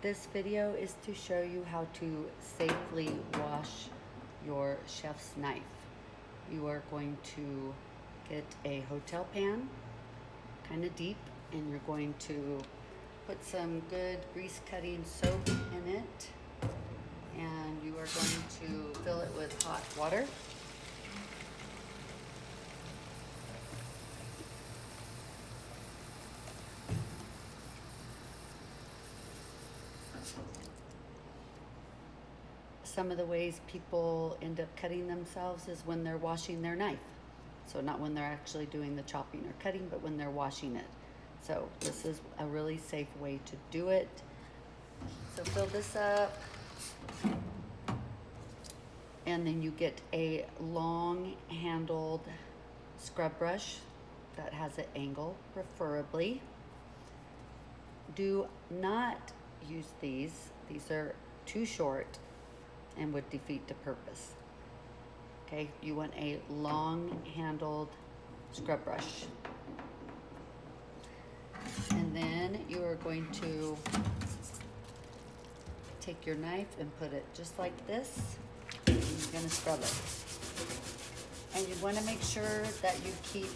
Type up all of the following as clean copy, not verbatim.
This video is to show you how to safely wash your chef's knife. You are going to get a hotel pan, kind of deep, and you're going to put some good grease cutting soap in it, and you are going to fill it with hot water. Some of the ways people end up cutting themselves is when they're washing their knife. So not when they're actually doing the chopping or cutting, but when they're washing it. So this is a really safe way to do it. So fill this up. And then you get a long handled scrub brush that has an angle, preferably. Do not use these. These are too short and would defeat the purpose. Okay, you want a long handled scrub brush. And then you are going to take your knife and put it just like this. And you're gonna scrub it. And you wanna make sure that you keep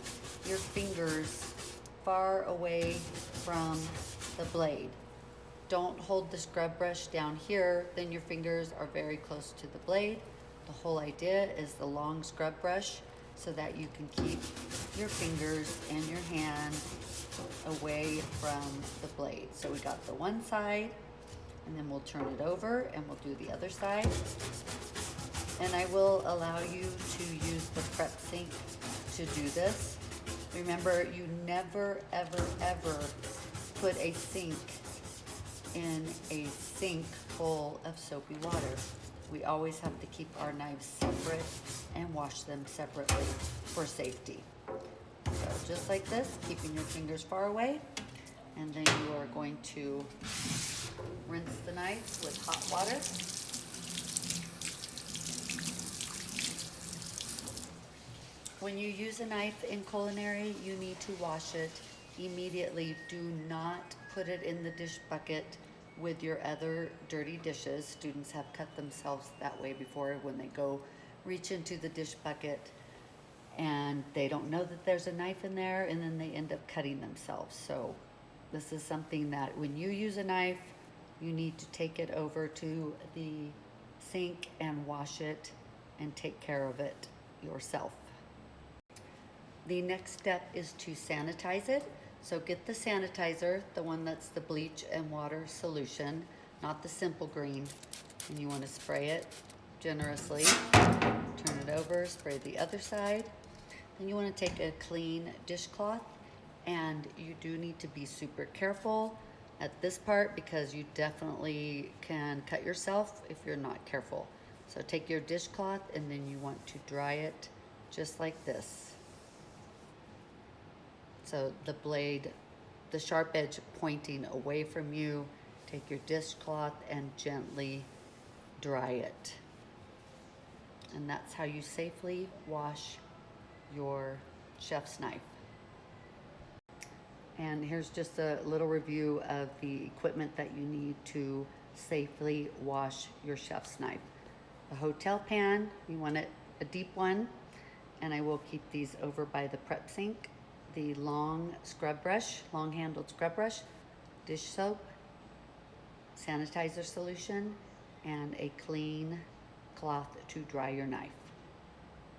your fingers far away from the blade. Don't hold the scrub brush down here, then your fingers are very close to the blade. The whole idea is the long scrub brush so that you can keep your fingers and your hand away from the blade. So we got the one side, and then we'll turn it over and we'll do the other side. And I will allow you to use the prep sink to do this. Remember, you never, ever, ever put a sink in a sink full of soapy water. We always have to keep our knives separate and wash them separately for safety. So just like this, keeping your fingers far away, and then you are going to rinse the knife with hot water. When you use a knife in culinary, you need to wash it immediately. Do not put it in the dish bucket with your other dirty dishes. Students have cut themselves that way before when they go reach into the dish bucket and they don't know that there's a knife in there, and then they end up cutting themselves. So this is something that when you use a knife, you need to take it over to the sink and wash it and take care of it yourself. The next step is to sanitize it. So get the sanitizer, the one that's the bleach and water solution, not the simple green. And you want to spray it generously. Turn it over, spray the other side. Then you want to take a clean dishcloth, and you do need to be super careful at this part because you definitely can cut yourself if you're not careful. So take your dishcloth and then you want to dry it just like this. So the blade, the sharp edge pointing away from you, take your dishcloth and gently dry it. And that's how you safely wash your chef's knife. And here's just a little review of the equipment that you need to safely wash your chef's knife. A hotel pan, you want it a deep one, and I will keep these over by the prep sink. The long scrub brush, long handled scrub brush, dish soap, sanitizer solution, and a clean cloth to dry your knife.